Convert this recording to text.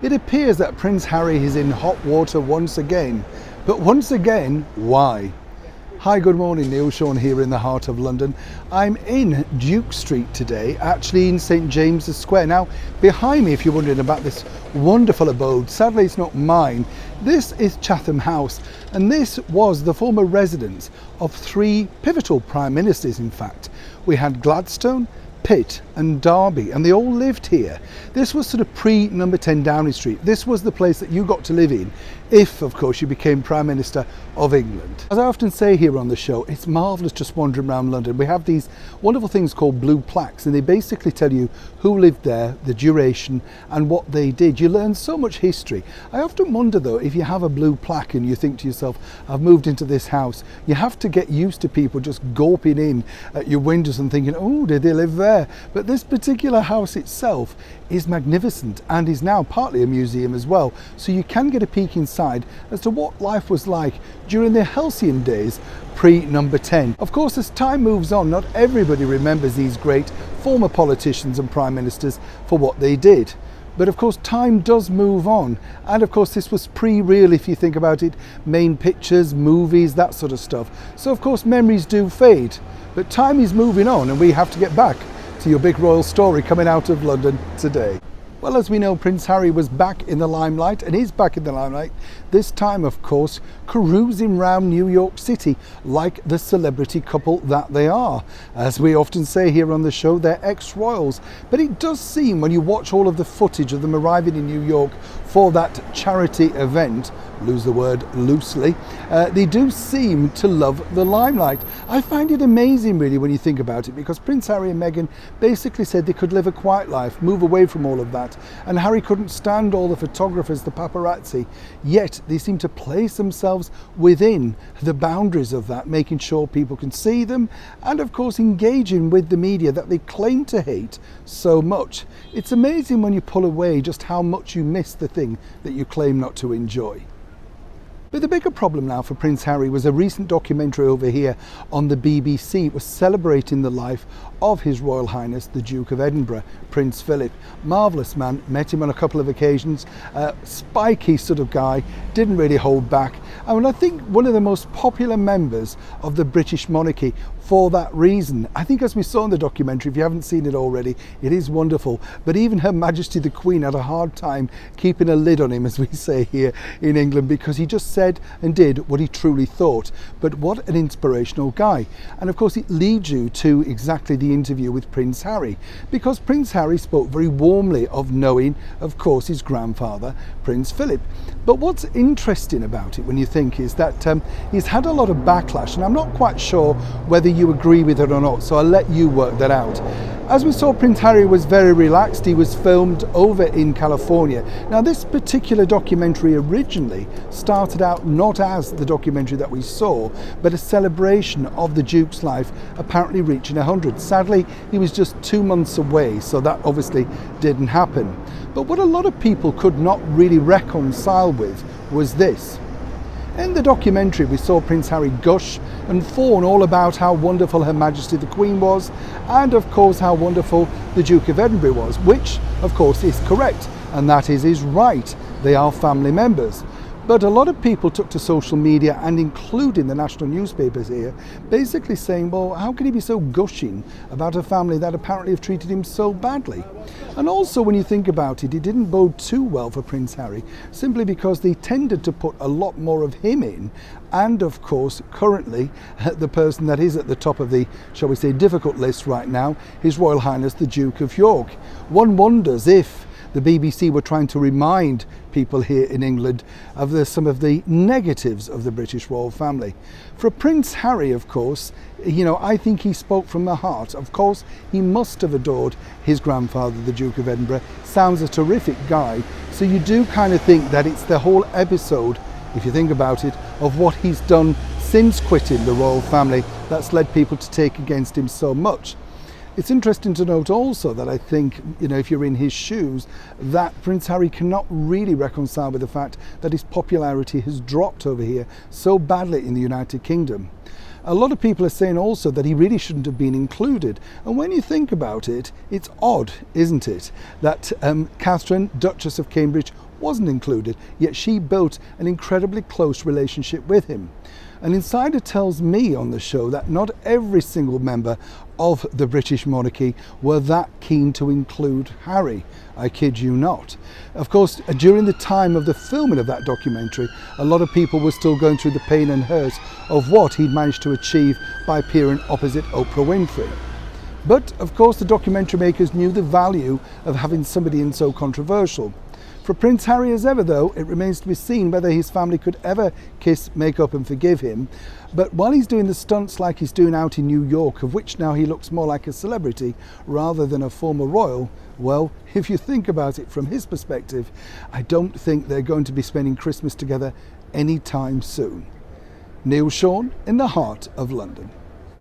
It appears that Prince Harry is in hot water once again. But once again, why? Hi, good morning, Neil Sean here in the heart of London. I'm in Duke Street today, actually in St James's Square. Now, behind me, if you're wondering about this wonderful abode, sadly it's not mine. This is Chatham House, and this was the former residence of three pivotal prime ministers, in fact. We had Gladstone, Pitt and Derby, and they all lived here. This was sort of pre-number 10 Downing Street. This was the place that you got to live in if, of course, you became Prime Minister of England. As I often say here on the show, it's marvellous just wandering around London. We have these wonderful things called blue plaques, and they basically tell you who lived there, the duration, and what they did. You learn so much history. I often wonder, though, if you have a blue plaque and you think to yourself, I've moved into this house, you have to get used to people just gawping in at your windows and thinking, oh, did they live there? But this particular house itself is magnificent and is now partly a museum as well. So you can get a peek inside as to what life was like during the halcyon days pre-number 10. Of course, as time moves on, not everybody remembers these great former politicians and prime ministers for what they did. But of course, time does move on. And of course, this was pre-real, if you think about it, main pictures, movies, that sort of stuff. So of course, memories do fade. But time is moving on and we have to get back to your big royal story coming out of London today. Well, as we know, Prince Harry was back in the limelight and is back in the limelight, this time, of course, cruising around New York City like the celebrity couple that they are. As we often say here on the show, they're ex-royals. But it does seem, when you watch all of the footage of them arriving in New York for that charity event, lose the word loosely, they do seem to love the limelight. I find it amazing, really, when you think about it, because Prince Harry and Meghan basically said they could live a quiet life, move away from all of that, and Harry couldn't stand all the photographers, the paparazzi, yet they seem to place themselves within the boundaries of that, making sure people can see them, and of course engaging with the media that they claim to hate so much. It's amazing when you pull away just how much you miss the thing that you claim not to enjoy. But the bigger problem now for Prince Harry was a recent documentary over here on the BBC. It was celebrating the life of His Royal Highness the Duke of Edinburgh, Prince Philip. Marvellous man, met him on a couple of occasions, spiky sort of guy, didn't really hold back. And I think one of the most popular members of the British monarchy for that reason. I think, as we saw in the documentary, if you haven't seen it already, it is wonderful. But even Her Majesty the Queen had a hard time keeping a lid on him, as we say here in England, because he just said and did what he truly thought. But what an inspirational guy. And of course it leads you to exactly the interview with Prince Harry, because Prince Harry spoke very warmly of knowing, of course, his grandfather, Prince Philip. But what's interesting about it, when you think, is that he's had a lot of backlash, and I'm not quite sure whether you agree with it or not, so I'll let you work that out. As we saw, Prince Harry was very relaxed. He was filmed over in California. Now, this particular documentary originally started out not as the documentary that we saw, but a celebration of the Duke's life apparently reaching 100. Sadly, he was just 2 months away, so that obviously didn't happen. But what a lot of people could not really reconcile with was this. In the documentary, we saw Prince Harry gush and fawn all about how wonderful Her Majesty the Queen was, and of course how wonderful the Duke of Edinburgh was, which of course is correct, and that is his right. They are family members. But a lot of people took to social media, and including the national newspapers here, basically saying, well, how can he be so gushing about a family that apparently have treated him so badly? And also, when you think about it, it didn't bode too well for Prince Harry, simply because they tended to put a lot more of him in. And of course, currently, the person that is at the top of the, shall we say, difficult list right now, His Royal Highness the Duke of York. One wonders if the BBC were trying to remind people here in England of some of the negatives of the British royal family. For Prince Harry, of course, you know, I think he spoke from the heart. Of course, he must have adored his grandfather, the Duke of Edinburgh. Sounds a terrific guy. So you do kind of think that it's the whole episode, if you think about it, of what he's done since quitting the royal family that's led people to take against him so much. It's interesting to note also that I think, you know, if you're in his shoes, that Prince Harry cannot really reconcile with the fact that his popularity has dropped over here so badly in the United Kingdom. A lot of people are saying also that he really shouldn't have been included. And when you think about it, it's odd, isn't it, that Catherine, Duchess of Cambridge, wasn't included, yet she built an incredibly close relationship with him. An insider tells me on the show that not every single member of the British monarchy were that keen to include Harry. I kid you not. Of course, during the time of the filming of that documentary, a lot of people were still going through the pain and hurt of what he'd managed to achieve by appearing opposite Oprah Winfrey. But of course, the documentary makers knew the value of having somebody in so controversial. For Prince Harry as ever though, it remains to be seen whether his family could ever kiss, make up and forgive him. But while he's doing the stunts like he's doing out in New York, of which now he looks more like a celebrity rather than a former royal, well, if you think about it from his perspective, I don't think they're going to be spending Christmas together anytime soon. Neil Sean in the heart of London.